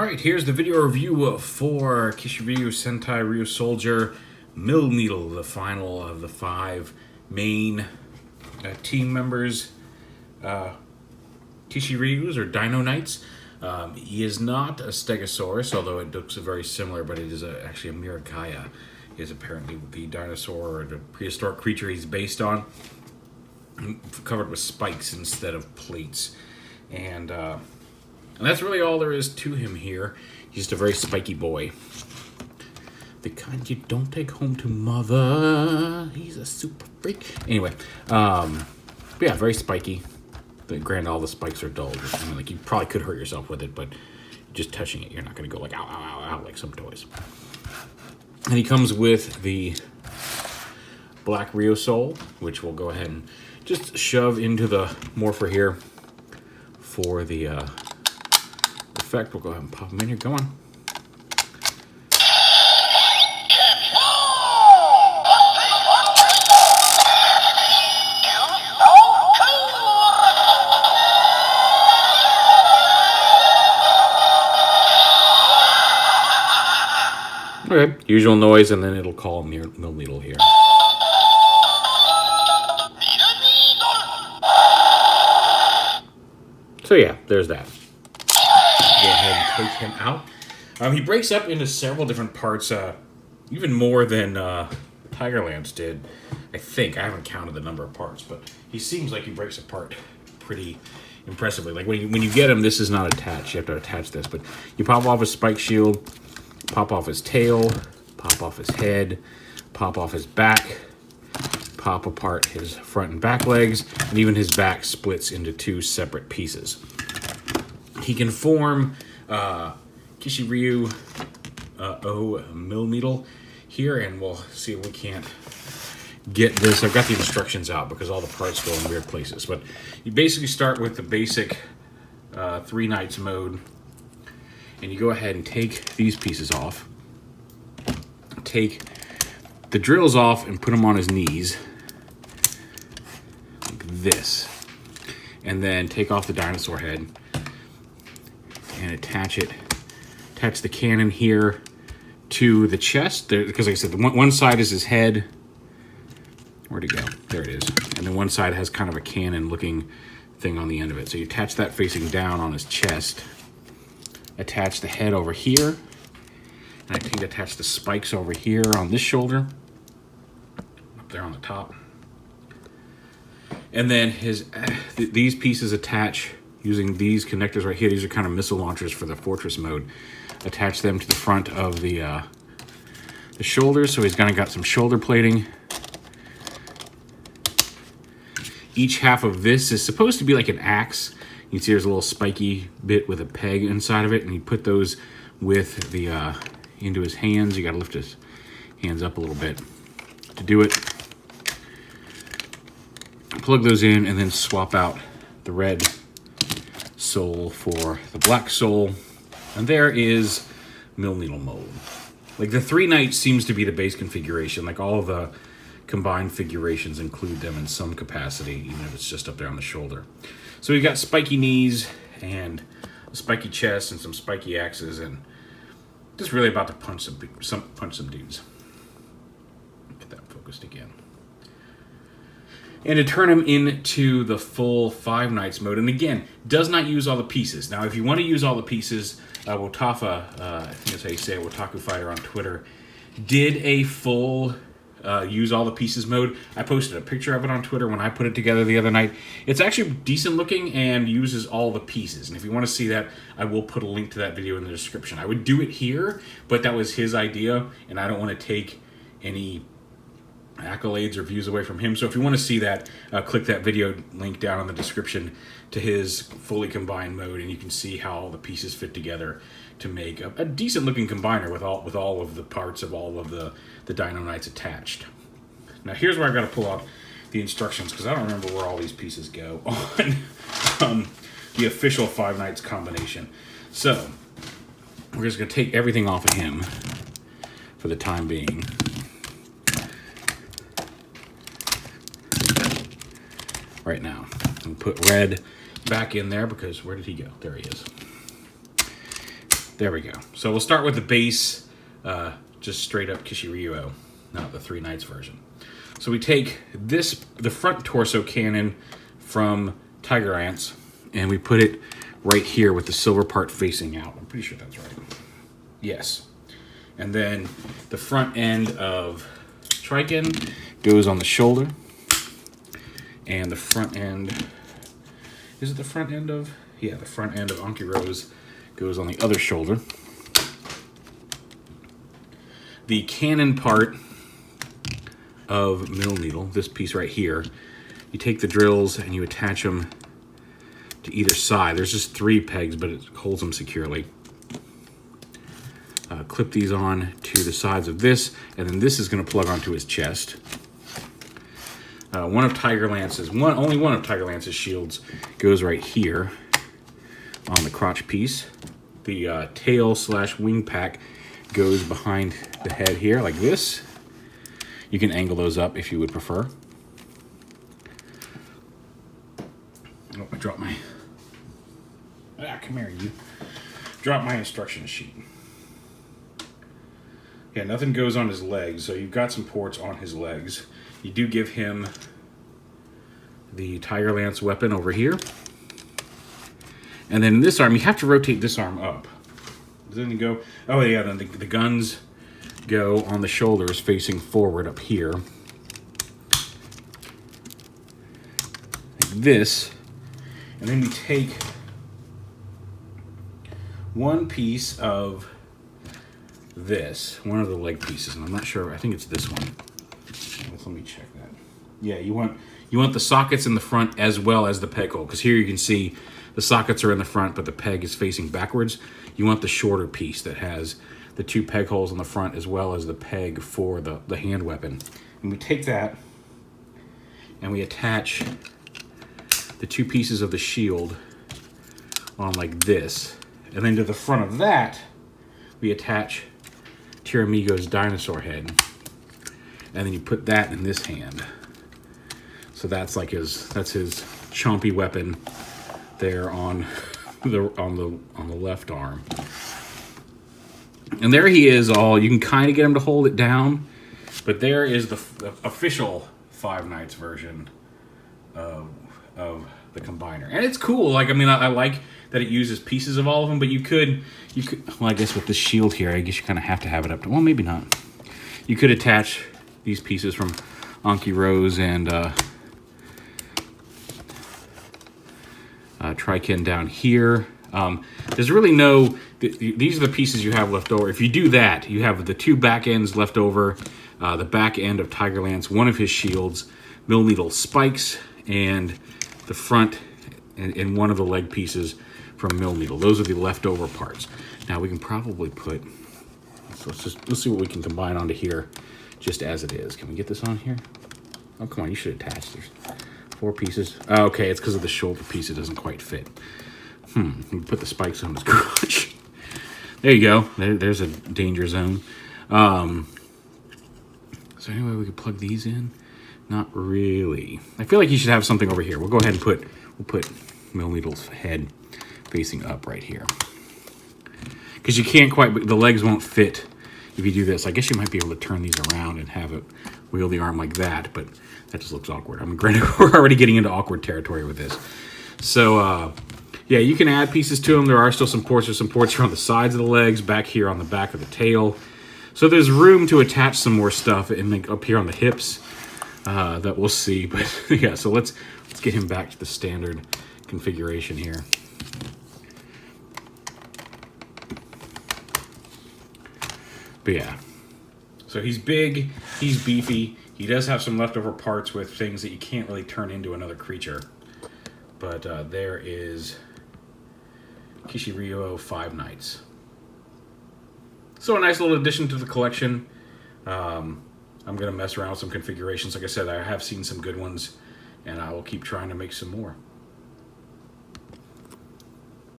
Alright, here's the video review for Kishiryu Sentai Ryusoulger MILNEEDLE, the final of the 5 main team members. Kishiryu's, or Dino Knights. He is not a Stegosaurus, although it looks very similar, but it is actually a Miragaya. He is apparently the dinosaur or the prehistoric creature he's based on, covered with spikes instead of plates. And that's really all there is to him here. He's just a very spiky boy. The kind you don't take home to mother. He's a super freak. Anyway, yeah, very spiky. Granted, all the spikes are dull. I mean, like, you probably could hurt yourself with it, but just touching it, you're not going to go like, ow, ow, ow, ow, like some toys. And he comes with the black Ryusoul, which we'll go ahead and just shove into the morpher here for the effect. We'll go ahead and pop them in here. Go on. Okay, usual noise, and then it'll call MILNEEDLE here. So yeah, there's that. Go ahead and take him out. He breaks up into several different parts, even more than Tigerlands did. I think. I haven't counted the number of parts, but he seems like he breaks apart pretty impressively. Like when you get him, this is not attached. You have to attach this, but you pop off his spike shield, pop off his tail, pop off his head, pop off his back, pop apart his front and back legs, and even his back splits into 2 separate pieces. He can form Kishiryu-oh MILNEEDLE here, and we'll see if we can't get this. I've got the instructions out because all the parts go in weird places, but you basically start with the basic 3 Knights mode, and you go ahead and take these pieces off, take the drills off and put them on his knees like this, and then take off the dinosaur head and attach the cannon here to the chest there, because like I said, one side is his head. Where'd it go? There it is. And then one side has kind of a cannon looking thing on the end of it. So you attach that facing down on his chest, attach the head over here, and I think attach the spikes over here on this shoulder, up there on the top. And then these pieces attach using these connectors right here. These are kind of missile launchers for the Fortress mode. Attach them to the front of the shoulders, so he's kind of got some shoulder plating. Each half of this is supposed to be like an axe. You can see there's a little spiky bit with a peg inside of it, and you put those with the into his hands. You got to lift his hands up a little bit to do it. Plug those in, and then swap out the red soul for the black soul, and there is MILNEEDLE mode. Like, the 3 Knights seems to be the base configuration. Like, all of the combined figurations include them in some capacity, even if it's just up there on the shoulder. So we've got spiky knees and a spiky chest and some spiky axes, and just really about to punch some dudes. Get that focused again. And to turn him into the full 5 Knights mode, and again, does not use all the pieces. Now, if you want to use all the pieces, Wotafa, I think that's how you say it, Wotaku Fighter on Twitter, did a full use all the pieces mode. I posted a picture of it on Twitter when I put it together the other night. It's actually decent looking and uses all the pieces. And if you want to see that, I will put a link to that video in the description. I would do it here, but that was his idea, and I don't want to take any accolades or views away from him. So if you want to see that, click that video link down in the description to his fully combined mode, and you can see how all the pieces fit together to make a decent looking combiner with all of the parts of all of the Dino Knights attached. Now here's where I've got to pull out the instructions, because I don't remember where all these pieces go on the official 5 Knights combination. So we're just going to take everything off of him for the time being. Right now, and put red back in there, because where did he go? There he is. There we go. So we'll start with the base, just straight up Kishiryu-oh, not the 3 Knights version. So we take the front torso cannon from Tiger Lance, and we put it right here with the silver part facing out. I'm pretty sure that's right. Yes. And then the front end of Triken goes on the shoulder. And the front end, is it the front end of? Yeah, the front end of Anki-Rose goes on the other shoulder. The cannon part of MILNEEDLE, this piece right here, you take the drills and you attach them to either side. There's just 3 pegs, but it holds them securely. Clip these on to the sides of this, and then this is going to plug onto his chest. Only one of Tiger Lance's shields goes right here on the crotch piece. The tail/wing pack goes behind the head here, like this. You can angle those up if you would prefer. Oh, I dropped my... come here, you. Drop my instruction sheet. Yeah, nothing goes on his legs, so you've got some ports on his legs. You do give him the Tiger Lance weapon over here. And then this arm, you have to rotate this arm up. Doesn't it go... Oh, yeah, then the guns go on the shoulders facing forward up here. Like this. And then we take one piece of this, one of the leg pieces, and I'm not sure, I think it's this one. Let me check that. Yeah, you want the sockets in the front as well as the peg hole, because here you can see the sockets are in the front, but the peg is facing backwards. You want the shorter piece that has the 2 peg holes on the front as well as the peg for the hand weapon. And we take that and we attach the 2 pieces of the shield on like this. And then to the front of that, we attach Tiramigo's dinosaur head. And then you put that in this hand. So that's like that's his chompy weapon there on the left arm. And there he is all, you can kind of get him to hold it down, but there is the official 5 Knights version of the combiner. And it's cool. Like, I mean, I like that it uses pieces of all of them, but you could, well, I guess with this shield here, I guess you kind of have to have it up to, well, maybe not. You could attach these pieces from Anki-Rose and Triken down here. There's really no, these are the pieces you have left over. If you do that, you have the 2 back ends left over, the back end of Tiger Lance, one of his shields, MILNEEDLE spikes, and the front and one of the leg pieces from MILNEEDLE. Those are the leftover parts. Now we can probably put, so let's see what we can combine onto here just as it is. Can we get this on here? Oh, come on, you should attach. There's 4 pieces. Oh, okay, it's because of the shoulder piece. It doesn't quite fit. You can put the spikes on his crotch. There you go. There's a danger zone. So anyway, we could plug these in. Not really. I feel like you should have something over here. We'll go ahead and we'll put MILNEEDLE's head facing up right here. Because you can't quite, the legs won't fit if you do this. I guess you might be able to turn these around and have it wheel the arm like that, but that just looks awkward. I mean, granted, we're already getting into awkward territory with this. So, yeah, you can add pieces to them. There are still some ports. There's some ports here on the sides of the legs, back here on the back of the tail. So there's room to attach some more stuff and up here on the hips that we'll see. But yeah, so let's get him back to the standard configuration here. But yeah, so he's big, he's beefy. He does have some leftover parts with things that you can't really turn into another creature. But there is Kishiryu-oh 5 Knights. So a nice little addition to the collection. I'm going to mess around with some configurations. Like I said, I have seen some good ones, and I will keep trying to make some more.